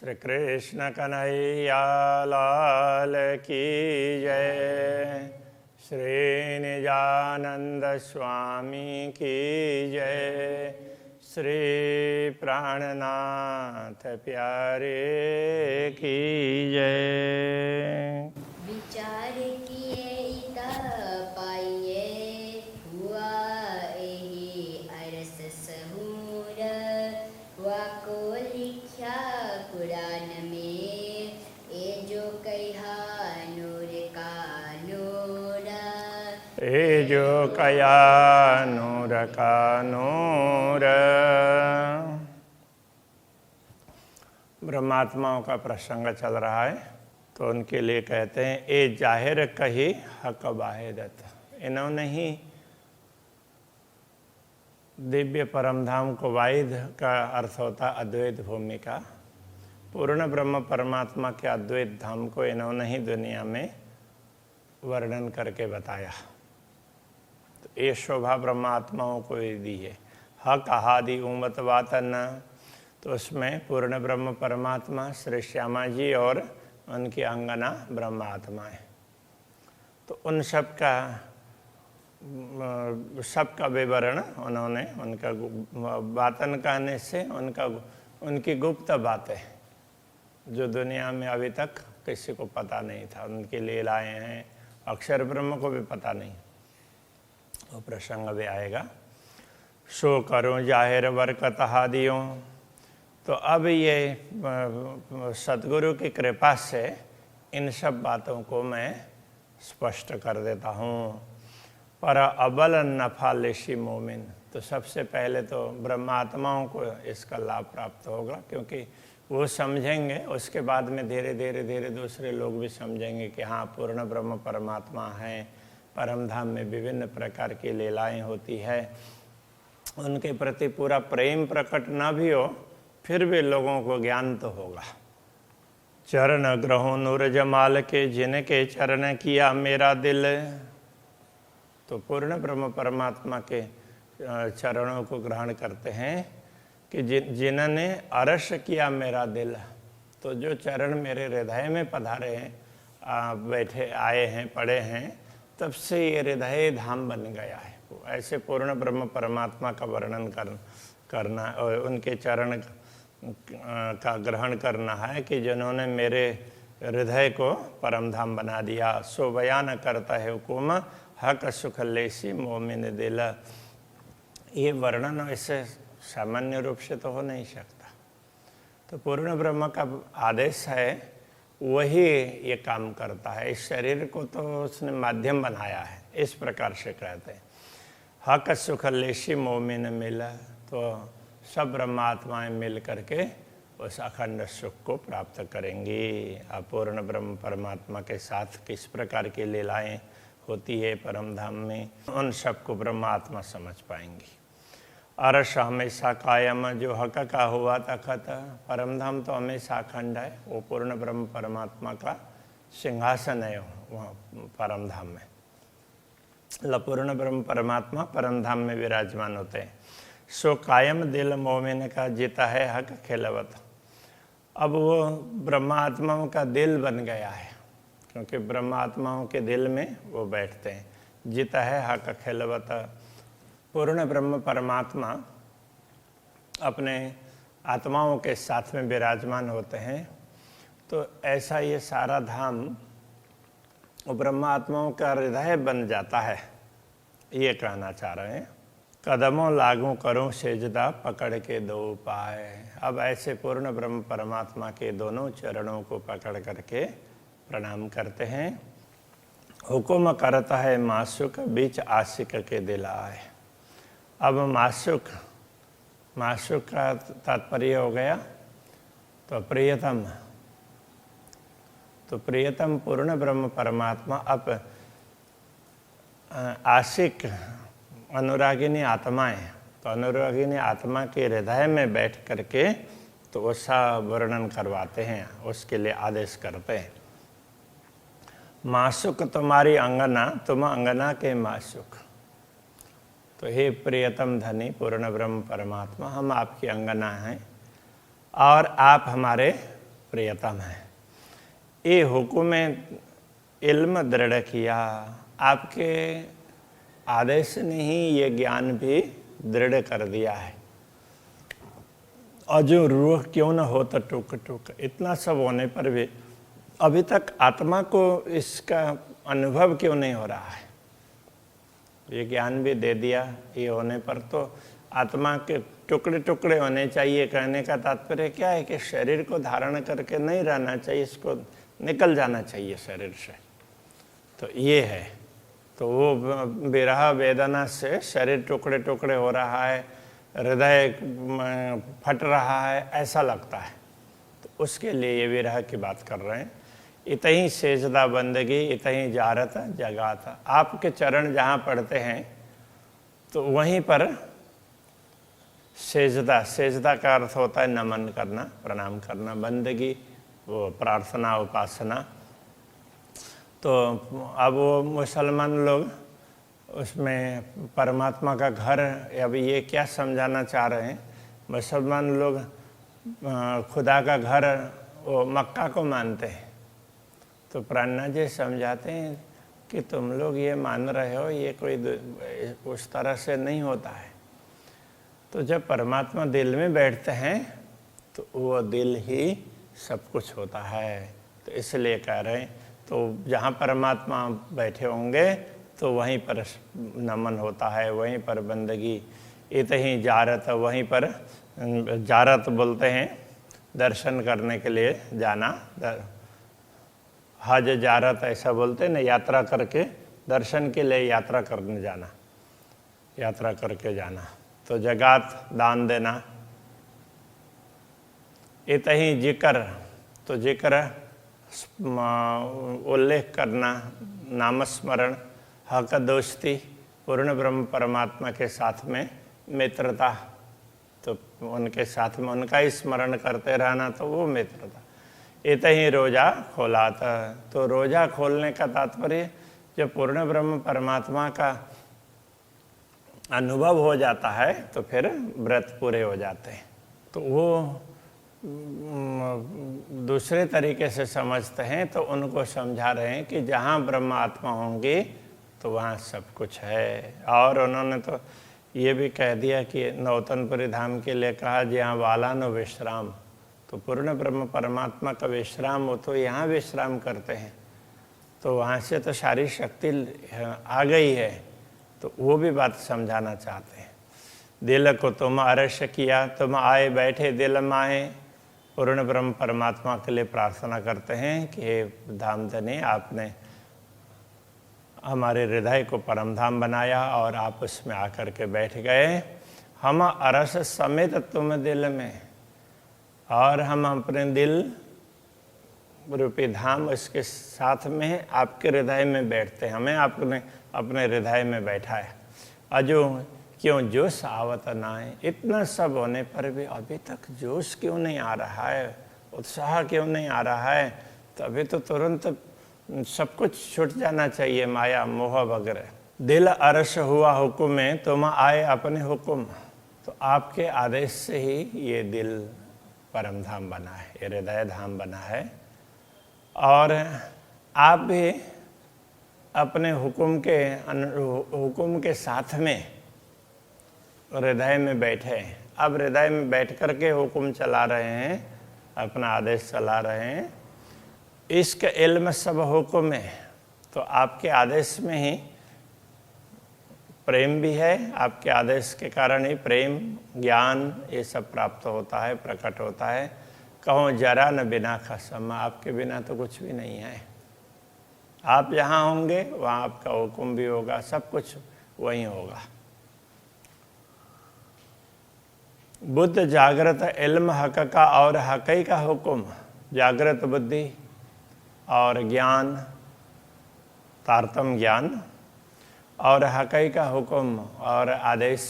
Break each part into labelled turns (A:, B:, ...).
A: श्री कृष्ण कन्हैया लाल की जय। श्री निजानंद स्वामी की जय। श्री प्राणनाथ प्यारे की जय।
B: विचार किए पाइए हुआ एहि अरस सहूर, वाको लिख्या पुराण में, ए जो कहा नूर का नूर।
A: ए जो कया नूर का नूर। ब्रह्मात्माओं का प्रसंग चल रहा है, तो उनके लिए कहते हैं ए जाहिर कही हक वाहिदत। इन्होंने ही दिव्य परमधाम को, वाहिद का अर्थ होता अद्वैत भूमि का, पूर्ण ब्रह्म परमात्मा के अद्वैत धाम को इन्होंने ही दुनिया में वर्णन करके बताया। तो ये शोभा ब्रह्मात्माओं को ही दी है। हक आदि उमत वातन, तो उसमें पूर्ण ब्रह्म परमात्मा श्री श्यामा जी और उनकी अंगना ब्रह्मात्माएं, तो उन सबका विवरण उन्होंने, उनका वातन कहने से उनकी गुप्त बातें जो दुनिया में अभी तक किसी को पता नहीं था, उनके लीलाएं हैं, अक्षर ब्रह्म को भी पता नहीं, वो प्रसंग भी आएगा। सो करूं जाहिर बरकत हादियों। तो अब ये सतगुरु की कृपा से इन सब बातों को मैं स्पष्ट कर देता हूँ। पर अबल नफा लेशी मोमिन, तो सबसे पहले तो ब्रह्मात्माओं को इसका लाभ प्राप्त होगा, क्योंकि वो समझेंगे, उसके बाद में धीरे धीरे दूसरे लोग भी समझेंगे कि हाँ पूर्ण ब्रह्म परमात्मा है, परमधाम में विभिन्न प्रकार की लीलाएं होती है। उनके प्रति पूरा प्रेम प्रकट न भी हो, फिर भी लोगों को ज्ञान तो होगा। चरण ग्रहों नूर जमाल के, जिनके चरण किया मेरा दिल। तो पूर्ण ब्रह्म परमात्मा के चरणों को ग्रहण करते हैं कि जिन्होंने अरश किया मेरा दिल। तो जो चरण मेरे हृदय में पधारे हैं, बैठे आए हैं, पड़े हैं, तब से ये हृदय धाम बन गया है। ऐसे पूर्ण ब्रह्म परमात्मा का वर्णन करना और उनके चरण का ग्रहण करना है कि जिन्होंने मेरे हृदय को परमधाम बना दिया। सो बयान करता है हुकुम हक सुख लेसी मोमिन दिल। ये वर्णन ऐसे सामान्य रूप से तो हो नहीं सकता। तो पूर्ण ब्रह्म का आदेश है, वही ये काम करता है। इस शरीर को तो उसने माध्यम बनाया है, इस प्रकार से कहते हैं। हक सुख लेसी मोमिन मिला, तो सब ब्रह्मात्माएं मिल करके उस अखंड सुख को प्राप्त करेंगी। अपूर्ण ब्रह्म परमात्मा के साथ किस प्रकार की लीलाएं होती है परमधाम में, उन सबको ब्रह्मात्मा समझ पाएंगी। अरश हमेशा कायम, जो हक का हुआ तखत। परमधाम तो हमेशा अखंड है, वो पूर्ण ब्रह्म परमात्मा का सिंहासन है वहाँ परमधाम में। पूर्ण ब्रह्म परमात्मा परमधाम में विराजमान होते हैं। सो कायम दिल मोमिन का जीता है हक खिलवत। अब वो ब्रह्मात्माओं का दिल बन गया है, क्योंकि ब्रह्मात्माओं के दिल में वो बैठते हैं। जीता है हक खिलवत। पूर्ण ब्रह्म परमात्मा अपने आत्माओं के साथ में विराजमान होते हैं। तो ऐसा ये सारा धाम ब्रह्मात्माओं का हृदय बन जाता है, ये कहना चाह रहे हैं। कदमों लागू करूं सेजदा, पकड़ के दो पाए। अब ऐसे पूर्ण ब्रह्म परमात्मा के दोनों चरणों को पकड़ करके प्रणाम करते हैं। हुकुम करता है मासुक, बीच आशिक के दिल आए। अब मासुक का तात्पर्य हो गया तो प्रियतम। तो प्रियतम पूर्ण ब्रह्म परमात्मा अब आशिक अनुरागिनी आत्माएं, तो अनुरागिनी आत्मा के हृदय में बैठ करके तो उसका वर्णन करवाते हैं, उसके लिए आदेश करते हैं। मासुक तुम्हारी अंगना, तुम अंगना के मासुक। तो हे प्रियतम धनी पूर्ण ब्रह्म परमात्मा, हम आपकी अंगना हैं और आप हमारे प्रियतम है। ये हुक्म इल्म दृढ़ किया, आपके आदेश ने ही ये ज्ञान भी दृढ़ कर दिया है। और जो रूह क्यों न हो तो टुक टुक, इतना सब होने पर भी अभी तक आत्मा को इसका अनुभव क्यों नहीं हो रहा है? ये ज्ञान भी दे दिया, ये होने पर तो आत्मा के टुकड़े टुकड़े होने चाहिए। कहने का तात्पर्य क्या है कि शरीर को धारण करके नहीं रहना चाहिए, इसको निकल जाना चाहिए शरीर से। तो ये है, तो वो विरह वेदना से शरीर टुकड़े टुकड़े हो रहा है, हृदय फट रहा है, ऐसा लगता है। तो उसके लिए ये विरह की बात कर रहे हैं। इतही सेजदा बंदगी, इतही जारत जगाता। आपके चरण जहाँ पड़ते हैं तो वहीं पर सेजदा, सेजदा का अर्थ होता है नमन करना, प्रणाम करना। बंदगी वो प्रार्थना, उपासना। तो अब वो मुसलमान लोग उसमें परमात्मा का घर, अब ये क्या समझाना चाह रहे हैं? मुसलमान लोग खुदा का घर वो मक्का को मानते हैं। तो प्राणनाथ जी समझाते हैं कि तुम लोग ये मान रहे हो, ये कोई उस तरह से नहीं होता है। तो जब परमात्मा दिल में बैठते हैं तो वो दिल ही सब कुछ होता है। तो इसलिए कह रहे हैं, तो जहाँ परमात्मा बैठे होंगे तो वहीं पर नमन होता है, वहीं पर बंदगी। इतही जारत, वहीं पर जारत बोलते हैं दर्शन करने के लिए जाना। हज जारत ऐसा बोलते हैं ना, यात्रा करके दर्शन के लिए यात्रा करने जाना, यात्रा करके जाना। तो जगात दान देना। इतही जिक्र, तो जिक्र उल्लेख करना, नामस्मरण। हक दोस्ती, पूर्ण ब्रह्म परमात्मा के साथ में मित्रता, तो उनके साथ में उनका ही स्मरण करते रहना, तो वो मित्रता। इतही रोजा खोला था, तो रोजा खोलने का तात्पर्य जब पूर्ण ब्रह्म परमात्मा का अनुभव हो जाता है तो फिर व्रत पूरे हो जाते हैं। तो वो दूसरे तरीके से समझते हैं, तो उनको समझा रहे हैं कि जहाँ ब्रह्म आत्मा होंगी तो वहाँ सब कुछ है। और उन्होंने तो ये भी कह दिया कि नौतनपुरी धाम के लिए कहा जहाँ वाला न विश्राम, तो पूर्ण ब्रह्म परमात्मा का विश्राम हो तो यहाँ विश्राम करते हैं। तो वहाँ से तो सारी शक्ति आ गई है। तो वो भी बात समझाना चाहते हैं। दिल को तुम अरश किया, तुम आए बैठे दिल माए। पूर्ण ब्रह्म परमात्मा के लिए प्रार्थना करते हैं कि हे धामधनी, आपने हमारे हृदय को परमधाम बनाया और आप उसमें आकर के बैठ गए। हम अरस समेत तुम दिल में, और हम अपने दिल रूपी धाम उसके साथ में आपके हृदय में बैठते हैं। हमें आपने अपने हृदय में बैठा है। अजो क्यों जोश आवत ना है, इतना सब होने पर भी अभी तक जोश क्यों नहीं आ रहा है, उत्साह क्यों नहीं आ रहा है? तो अभी तो तुरंत सब कुछ छूट जाना चाहिए, माया मोह वगैरह। दिल अरश हुआ हुक्म में, तुम आए अपने हुक्म। तो आपके आदेश से ही ये दिल परम धाम बना है, ये हृदय धाम बना है। और आप भी अपने हुक्म के साथ में हृदय में बैठे हैं। अब हृदय में बैठ करके हुक्म चला रहे हैं, अपना आदेश चला रहे हैं। इश्क इल्म सब हुक्म है, तो आपके आदेश में ही प्रेम भी है। आपके आदेश के कारण ही प्रेम, ज्ञान ये सब प्राप्त होता है, प्रकट होता है। कहो जरा न बिना खसम, आपके बिना तो कुछ भी नहीं है। आप जहाँ होंगे वहाँ आपका हुक्म भी होगा, सब कुछ वहीं होगा। बुद्ध जागृत इल्म हक का और हकई का हुक्म, जागृत बुद्धि और ज्ञान, तारतम ज्ञान और हकई का हुक्म और आदेश,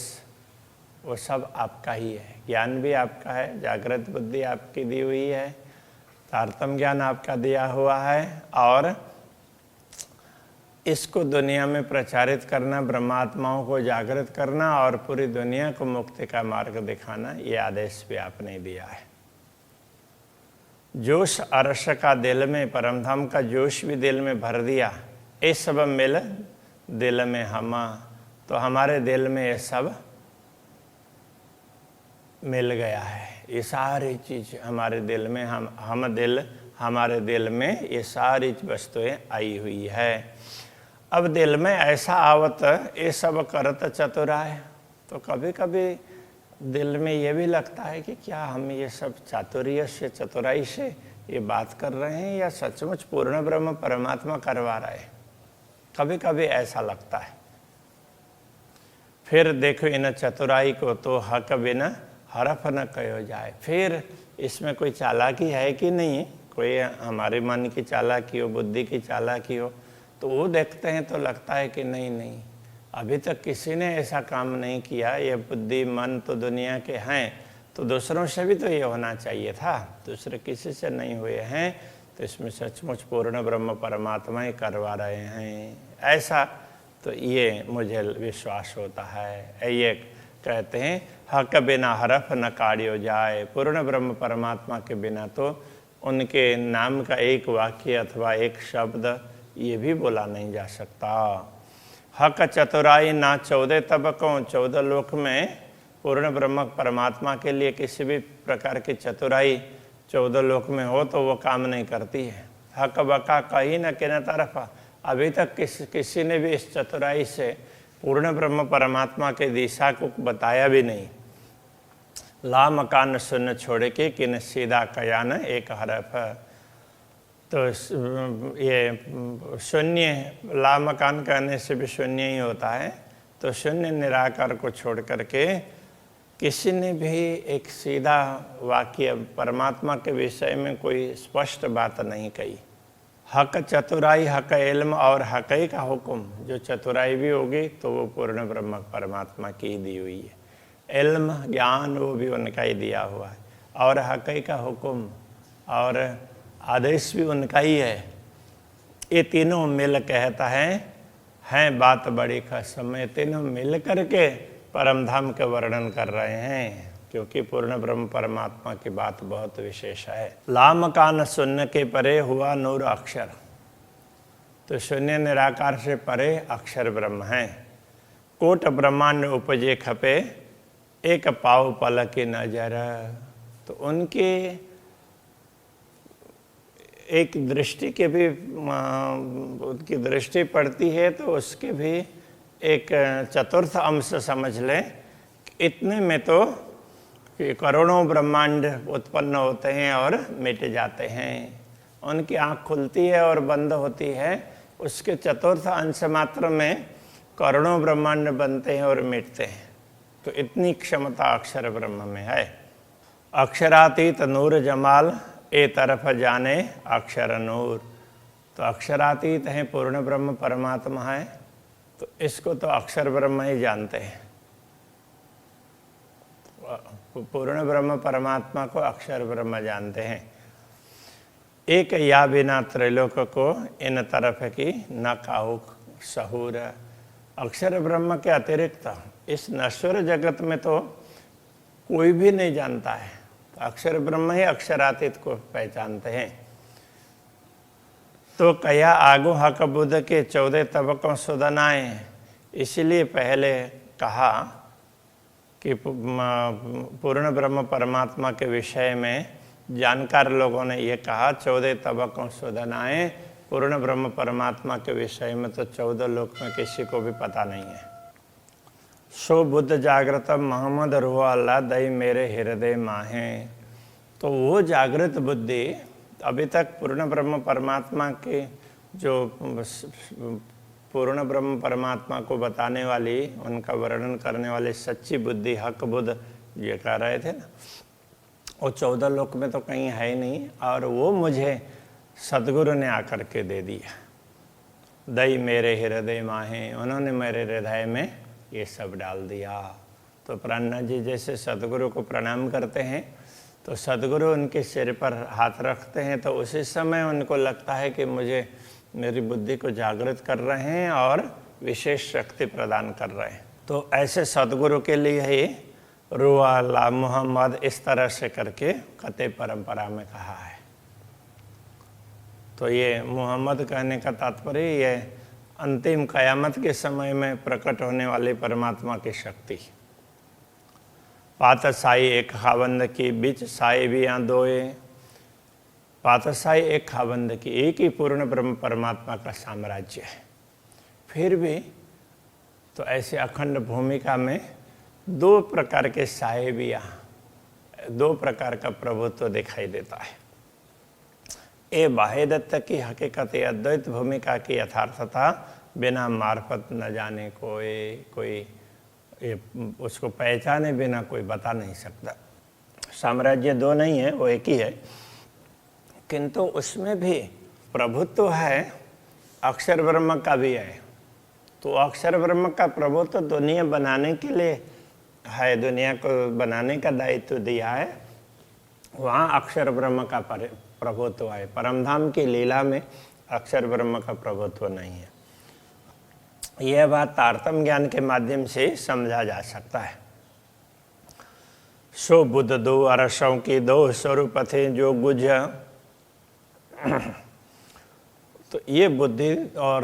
A: वो सब आपका ही है। ज्ञान भी आपका है, जागृत बुद्धि आपकी दी हुई है, तारतम ज्ञान आपका दिया हुआ है, और इसको दुनिया में प्रचारित करना, ब्रह्मात्माओं को जागृत करना और पूरी दुनिया को मुक्ति का मार्ग दिखाना, ये आदेश भी आपने दिया है। जोश अरस का दिल में, परमधाम का जोश भी दिल में भर दिया। ये सब मिल दिल में हमा, तो हमारे दिल में ये सब मिल गया है। ये सारी चीज़ हमारे दिल में, हमारे दिल में ये सारी वस्तुएं आई हुई है। अब दिल में ऐसा आवत ये सब करत चतुराय, तो कभी कभी दिल में ये भी लगता है कि क्या हम ये सब चातुर्य से, चतुराई से ये बात कर रहे हैं या सचमुच पूर्ण ब्रह्म परमात्मा करवा रहे हैं। कभी कभी ऐसा लगता है। फिर देखो इन चतुराई को तो हक बिना हरफ न कहो जाए। फिर इसमें कोई चालाकी है कि नहीं, कोई हमारे मन की चालाकी हो, बुद्धि की चालाकी हो, तो वो देखते हैं तो लगता है कि नहीं, अभी तक किसी ने ऐसा काम नहीं किया। ये बुद्धि मन तो दुनिया के हैं, तो दूसरों से भी तो ये होना चाहिए था, दूसरे किसी से नहीं हुए हैं, तो इसमें सचमुच पूर्ण ब्रह्म परमात्मा ही करवा रहे हैं, ऐसा तो ये मुझे विश्वास होता है। ये कहते हैं हक बिना हरफ न काढ़ियो जाए। पूर्ण ब्रह्म परमात्मा के बिना तो उनके नाम का एक वाक्य अथवा एक शब्द ये भी बोला नहीं जा सकता। हक चतुराई ना 14 तबकों, 14 लोक में पूर्ण ब्रह्म परमात्मा के लिए किसी भी प्रकार की चतुराई 14 लोक में हो तो वो काम नहीं करती है। हक बका कहीं न किन तरफ, अभी तक किसी ने भी इस चतुराई से पूर्ण ब्रह्म परमात्मा के दिशा को बताया भी नहीं। ला मकान शून्य छोड़ के किन सीधा कयान एक हरफ, तो ये शून्य, ला मकान कहने से भी शून्य ही होता है, तो शून्य निराकार को छोड़ करके किसी ने भी एक सीधा वाक्य परमात्मा के विषय में कोई स्पष्ट बात नहीं कही। हक चतुराई, हक इल्म और हकई का हुक्म, जो चतुराई भी होगी तो वो पूर्ण ब्रह्म परमात्मा की ही दी हुई है। इल्म ज्ञान वो भी उनका ही दिया हुआ है, और हकई का हुक्म और आदेश भी उनका ही है। ये तीनों मिल कहता है बात बड़ी खसम। ये तीनों मिल करके परमधाम के वर्णन कर रहे हैं, क्योंकि पूर्ण ब्रह्म परमात्मा की बात बहुत विशेष है। लाम कान शून्य के परे हुआ नूर अक्षर, तो शून्य निराकार से परे अक्षर ब्रह्म है। कोट ब्रह्मांड उपजे खपे एक पाव पल की नजर, तो उनके एक दृष्टि के भी, उनकी दृष्टि पड़ती है तो उसके भी एक चतुर्थ अंश समझ लें। इतने में तो कि करोड़ों ब्रह्मांड उत्पन्न होते हैं और मिट जाते हैं। उनकी आँख खुलती है और बंद होती है, उसके चतुर्थ अंश मात्र में करोड़ों ब्रह्मांड बनते हैं और मिटते हैं। तो इतनी क्षमता अक्षर ब्रह्म में है। अक्षरातीत नूर जमाल ए तरफ जाने अक्षर नूर, तो अक्षरातीत है, पूर्ण ब्रह्म परमात्मा है, तो इसको तो अक्षर ब्रह्म ही जानते हैं। पूर्ण ब्रह्म परमात्मा को अक्षर ब्रह्म जानते हैं। एक या बिना त्रैलोक को इन तरफ की न काहू सहूर, अक्षर ब्रह्म के अतिरिक्त इस नश्वर जगत में तो कोई भी नहीं जानता है, तो अक्षर ब्रह्म ही अक्षरातीत को पहचानते हैं। तो कया आगो हक बुद्ध के 14 तबकों सुदनाए, इसलिए पहले कहा कि पूर्ण ब्रह्म परमात्मा के विषय में जानकार लोगों ने ये कहा 14 तबकों सुदनाए, पूर्ण ब्रह्म परमात्मा के विषय में तो 14 लोक में किसी को भी पता नहीं है। सो बुद्ध जागृत मोहम्मद रूह अल्लाह दई मेरे हृदय माहे, तो वो जागृत बुद्धि अभी तक पूर्ण ब्रह्म परमात्मा के, जो पूर्ण ब्रह्म परमात्मा को बताने वाली, उनका वर्णन करने वाली सच्ची बुद्धि, हक बुद्ध ये कह रहे थे ना, वो 14 लोक में तो कहीं है ही नहीं, और वो मुझे सदगुरु ने आकर के दे दिया। दई मेरे हृदय माहे, उन्होंने मेरे हृदय में ये सब डाल दिया। तो प्राणनाथ जी जैसे सदगुरु को प्रणाम करते हैं, तो सदगुरु उनके सिर पर हाथ रखते हैं, तो उसी समय उनको लगता है कि मुझे, मेरी बुद्धि को जागृत कर रहे हैं और विशेष शक्ति प्रदान कर रहे हैं। तो ऐसे सदगुरु के लिए ही रूह अल्लाह मोहम्मद इस तरह से करके कते परंपरा में कहा है। तो ये मोहम्मद कहने का तात्पर्य ये अंतिम कयामत के समय में प्रकट होने वाली परमात्मा की शक्ति। पात साई एक खाबंद की बीच साई भी यहाँ दोए। पात साई एक खाबंद की, एक ही पूर्ण ब्रह्म परमात्मा का साम्राज्य है, फिर भी तो ऐसे अखंड भूमिका में दो प्रकार के साए भी यहाँ, दो प्रकार का प्रभुत्व दिखाई देता है। ये बाह्य दत्त की हकीकत अद्वैत भूमिका की यथार्थता बिना मार्फत न जाने कोई ये उसको पहचाने बिना कोई बता नहीं सकता। साम्राज्य दो नहीं है, वो एक ही है, किंतु उसमें भी प्रभुत्व है, अक्षर ब्रह्म का भी है। तो अक्षर ब्रह्म का प्रभुत्व दुनिया बनाने के लिए है, दुनिया को बनाने का दायित्व दिया है, वहाँ अक्षर ब्रह्म का प्रभुत्व है। परमधाम की लीला में अक्षर ब्रह्म का प्रभुत्व नहीं है। यह बात तारतम्य ज्ञान के माध्यम से समझा जा सकता है। सो बुद्ध दो अरसों की दो स्वरूप थे जो गुज। तो ये बुद्धि और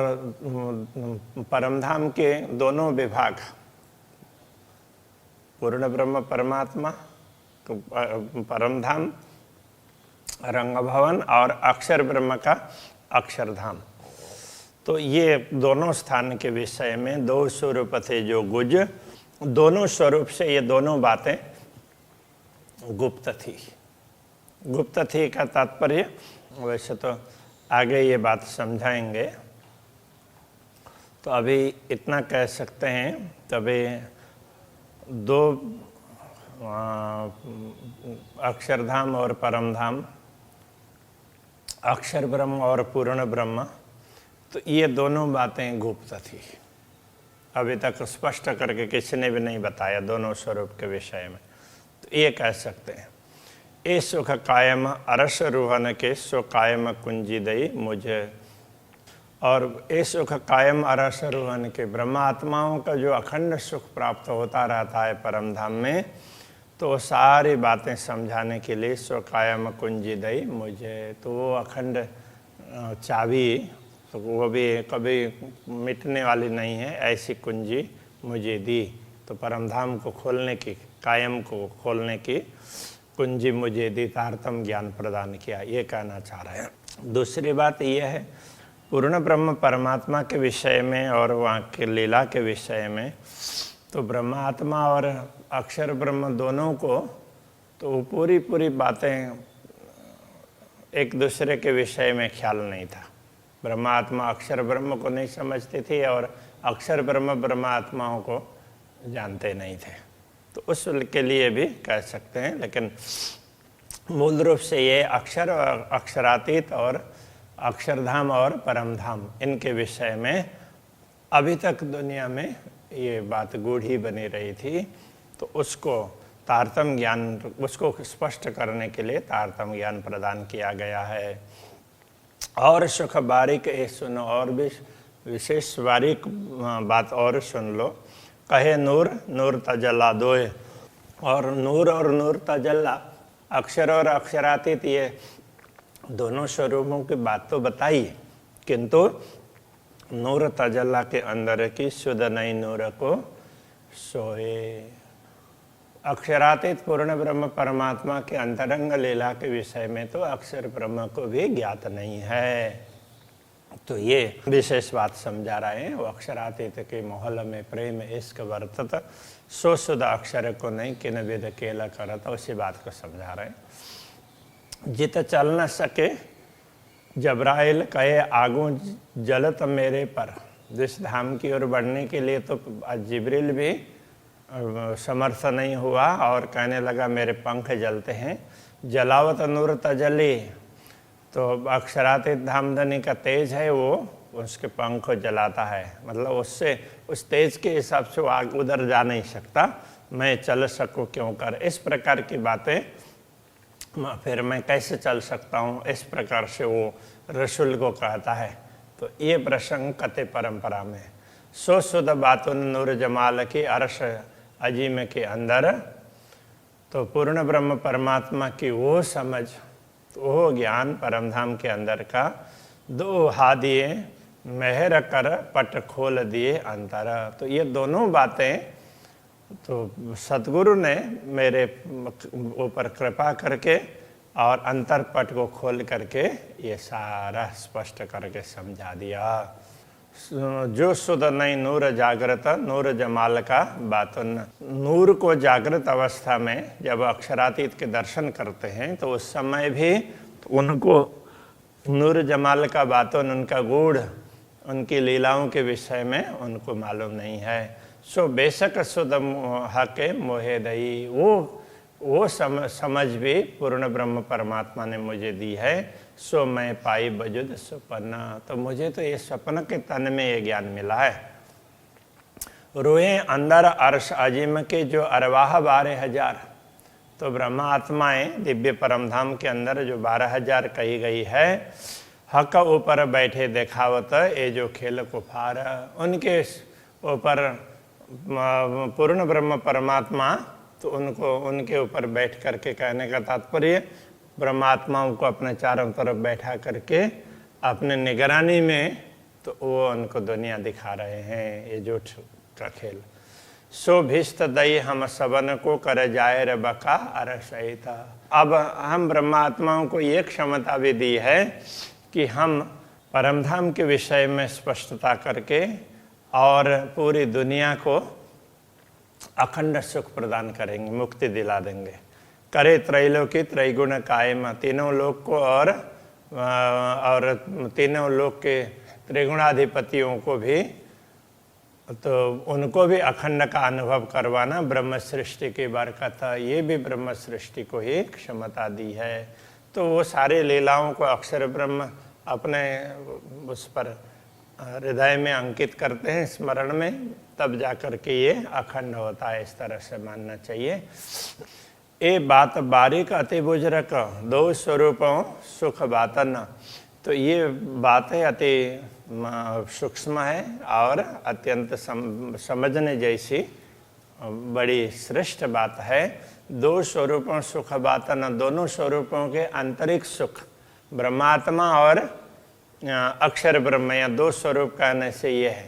A: परमधाम के दोनों विभाग, पूर्ण ब्रह्म परमात्मा परमधाम रंग भवन और अक्षर ब्रह्म का अक्षरधाम, तो ये दोनों स्थान के विषय में दो स्वरूप थे जो गुज। दोनों स्वरूप से ये दोनों बातें गुप्त थी। गुप्त थी का तात्पर्य वैसे तो आगे ये बात समझाएंगे, तो अभी इतना कह सकते हैं। तभी दो अक्षरधाम और परमधाम, अक्षर ब्रह्म और पूर्ण ब्रह्म, तो ये दोनों बातें गुप्त थी। अभी तक स्पष्ट करके किसी ने भी नहीं बताया दोनों स्वरूप के विषय में। तो ये कह सकते हैं, ए सुख कायम अरस रूहन के सो कायम कुंजी दई मुझे। और ए सुख कायम अरस रूहन के, ब्रह्मात्माओं का जो अखंड सुख प्राप्त होता रहता है परमधाम में, तो सारी बातें समझाने के लिए सो कायम कुंजी दई मुझे। तो वो अखंड चाबी, तो वो भी कभी मिटने वाली नहीं है, ऐसी कुंजी मुझे दी। तो परमधाम को खोलने की, कायम को खोलने की कुंजी मुझे दी, तारतम्य ज्ञान प्रदान किया, ये कहना चाह रहे हैं। दूसरी बात यह है, पूर्ण ब्रह्म परमात्मा के विषय में और वहाँ के लीला के विषय में, तो ब्रह्मात्मा और अक्षर ब्रह्म दोनों को तो पूरी बातें एक दूसरे के विषय में ख्याल नहीं था। ब्रह्मात्मा अक्षर ब्रह्म को नहीं समझते थे और अक्षर ब्रह्म ब्रह्मात्माओं को जानते नहीं थे। तो उस के लिए भी कह सकते हैं, लेकिन मूल रूप से ये अक्षर और अक्षरातीत और अक्षरधाम और परमधाम, इनके विषय में अभी तक दुनिया में ये बात गूढ़ी बनी रही थी। तो उसको तारतम्य ज्ञान, उसको स्पष्ट करने के लिए तारतम्य ज्ञान प्रदान किया गया है। और सुख बारीक ये सुनो, और भी विशेष बारीक बात और सुन लो। कहे नूर नूर तजल्ला दोए, और नूर तजल्ला, अक्षर और अक्षरातीत, ये दोनों स्वरूपों की बात तो बताई, किंतु नूर तजल्ला के अंदर की शुद्ध नई नूर को सोए। अक्षरातीत पूर्ण ब्रह्म परमात्मा के अंतरंग लीला के विषय में तो अक्षर ब्रह्म को भी ज्ञात नहीं है। तो ये विशेष बात समझा रहे हैं। वो अक्षरातीत के मोहल में प्रेम इश्क वर्तत, सो शुद्ध अक्षर को नहीं किन विध केला करत, उसी बात को समझा रहे हैं। जित चल न सके जबराइल कहे आगू जलत मेरे पर। जिस धाम की ओर बढ़ने के लिए तो जिब्रील भी समर्थ नहीं हुआ और कहने लगा मेरे पंख जलते हैं। जलावत नूर तजली, तो अक्षरातीत धामधनी का तेज है, वो उसके पंख को जलाता है, मतलब उससे उस तेज के हिसाब से वो आग उधर जा नहीं सकता, मैं चल सकूं क्यों कर। इस प्रकार की बातें, फिर मैं कैसे चल सकता हूँ, इस प्रकार से वो रसूल को कहता है। तो ये प्रसंग कते परंपरा में सो शुद्ध बातुन नूर जमाल की अर्श अजीम के अंदर, तो पूर्ण ब्रह्म परमात्मा की वो समझ, वो ज्ञान परमधाम के अंदर का दो हा दिए मेहर कर पट खोल दिए अंतर। तो ये दोनों बातें तो सतगुरु ने मेरे ऊपर कृपा करके और अंतरपट को खोल करके ये सारा स्पष्ट करके समझा दिया। जो सुध नहीं नूर जागृत नूर जमाल का बातन। नूर को जागृत अवस्था में जब अक्षरातीत के दर्शन करते हैं तो उस समय भी उनको नूर जमाल का बातन, उनका गुण, उनकी लीलाओं के विषय में उनको मालूम नहीं है। सो बेशक सुध हके मोहे दई, वो समझ भी पूर्ण ब्रह्म परमात्मा ने मुझे दी है। सो मैं पाई बजुद स्वप्न, तो मुझे तो ये स्वप्न के तन में ये ज्ञान मिला है। रोए अंदर अर्श अजीम के जो अरवाह 12,000, तो ब्रह्मा आत्माएं दिव्य परमधाम के अंदर जो 12,000 कही गई है, हक ऊपर बैठे देखावत ये जो खेल कुफार, उनके ऊपर पूर्ण ब्रह्म परमात्मा तो उनको उनके ऊपर बैठ करके, कहने का तात्पर्य ब्रह्मात्माओं को अपने चारों तरफ बैठा करके अपने निगरानी में तो वो उनको दुनिया दिखा रहे हैं, ये जोठ का खेल। सो भिस्त दई हम सबन को कर जाए रे बका अरसहिता। अब हम ब्रह्मात्माओं को ये क्षमता भी दी है कि हम परमधाम के विषय में स्पष्टता करके और पूरी दुनिया को अखंड सुख प्रदान करेंगे, मुक्ति दिला देंगे। करे त्रैलोकी त्रैगुण कायम, तीनों लोक को और तीनों लोक के त्रिगुणाधिपतियों को भी, तो उनको भी अखंड का अनुभव करवाना ब्रह्म सृष्टि की बरकत, ये भी ब्रह्म सृष्टि को ही क्षमता दी है। तो वो सारे लीलाओं को अक्षर ब्रह्म अपने उस पर हृदय में अंकित करते हैं, स्मरण में, तब जाकर के ये अखंड होता है। इस तरह से मानना चाहिए। ए बात बारीक अति बुजुर्ग दो स्वरूपों सुख बातन, तो ये बातें अति सूक्ष्म है और अत्यंत समझने जैसी बड़ी श्रेष्ठ बात है। दो स्वरूपों सुख बातन, दोनों स्वरूपों के आंतरिक सुख, ब्रह्मात्मा और अक्षर ब्रह्म, या दो स्वरूप कहने से ये है।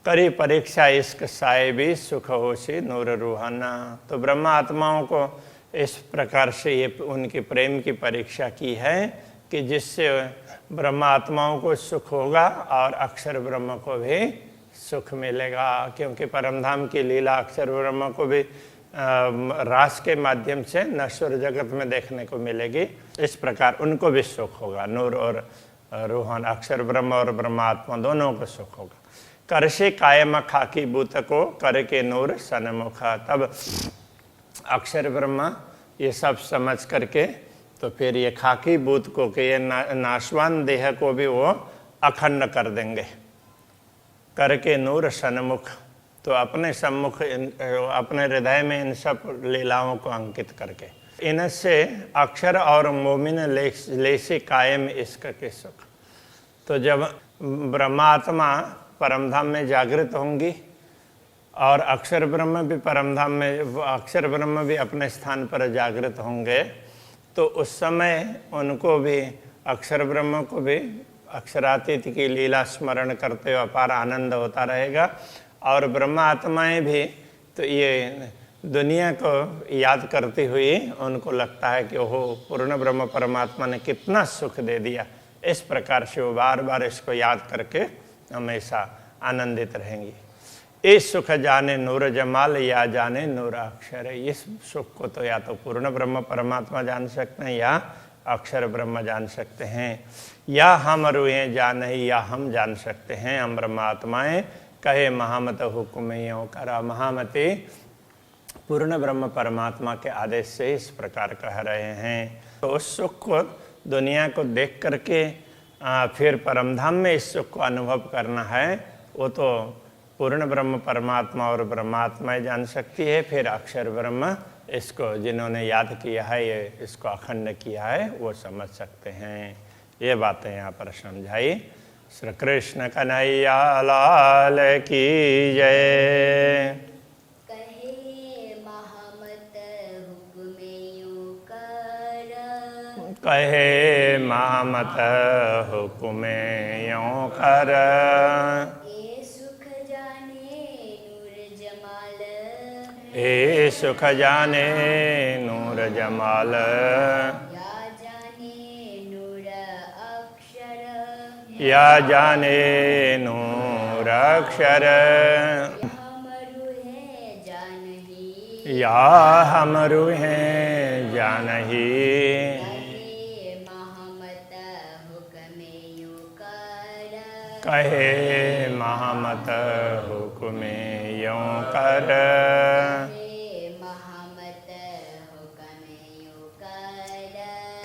A: करी परीक्षा इश्क साहिबी सुख होशी नूर रूहाना, तो ब्रह्मा आत्माओं को इस प्रकार से ये उनकी प्रेम की परीक्षा की है कि जिससे ब्रह्मा आत्माओं को सुख होगा और अक्षर ब्रह्म को भी सुख मिलेगा। क्योंकि परमधाम की लीला अक्षर ब्रह्म को भी रास के माध्यम से नश्वर जगत में देखने को मिलेगी। इस प्रकार उनको भी सुख होगा, नूर और रूहान, अक्षर ब्रह्म और ब्रह्मात्मा दोनों को सुख होगा। कर से कायम खाकी बूत को कर के नूर सनमुखा, तब अक्षर ब्रह्मा ये सब समझ करके तो फिर ये खाकी बूत को के ये नाशवान देह को भी वो अखंड कर देंगे। करके नूर सन्मुख, तो अपने सम्मुख अपने हृदय में इन सब लीलाओं को अंकित करके इनसे अक्षर और मोमिन लेसी कायम इश्क के सुख। तो जब ब्रह्मात्मा परमधाम में जागृत होंगी और अक्षर ब्रह्म भी परमधाम में, अक्षर ब्रह्म भी अपने स्थान पर जागृत होंगे, तो उस समय उनको भी, अक्षर ब्रह्म को भी अक्षरातीत की लीला स्मरण करते हुए अपार आनंद होता रहेगा। और ब्रह्म आत्माएं भी तो ये दुनिया को याद करती हुई उनको लगता है कि ओहो, पूर्ण ब्रह्म परमात्मा ने कितना सुख दे दिया। इस प्रकार से वो बार बार इसको याद करके हमेशा आनंदित रहेंगी। इस सुख जाने नूर जमाल या जाने नूर अक्षर, इस सुख को तो या तो पूर्ण ब्रह्म परमात्मा जान सकते हैं या अक्षर ब्रह्म जान सकते हैं, या हम रूहें जाने या हम जान सकते हैं। हम ब्रह्मात्माएं कहे महामत हुक्म यों करा, महामते पूर्ण ब्रह्म परमात्मा के आदेश से इस प्रकार कह रहे हैं। तो उस सुख को दुनिया को देख करके फिर परमधाम में इस सुख को अनुभव करना है, वो तो पूर्ण ब्रह्म परमात्मा और ब्रह्मात्मा जान सकती है। फिर अक्षर ब्रह्म इसको जिन्होंने याद किया है, ये इसको अखंड किया है, वो समझ सकते हैं। ये बातें यहाँ पर समझाई। श्री कृष्ण कन्हैया लाल की जय। कहे महामत हुक्मे यों कर।
B: ए सुख जाने नूर जमाल,
A: ए सुख जाने नूर जमाल।
B: या जाने नूर अक्षर,
A: या जाने नूर अक्षर।
B: हमरु है जानही,
A: या हमरु हैं जानही।
B: कहे महामत हुक्मे यों कर,
A: कहे महामत हुक्मे यों कर।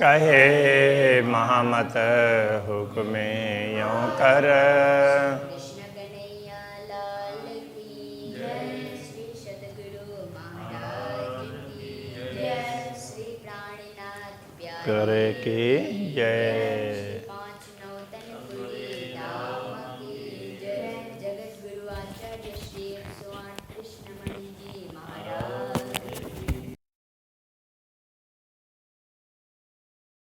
B: कहे महामत हुक्मे यों कर। कृष्ण कन्हैया लाल की जय, श्री सद्गुरु महाराज की जय, श्री प्राणनाथ प्यारे
A: करे की जय।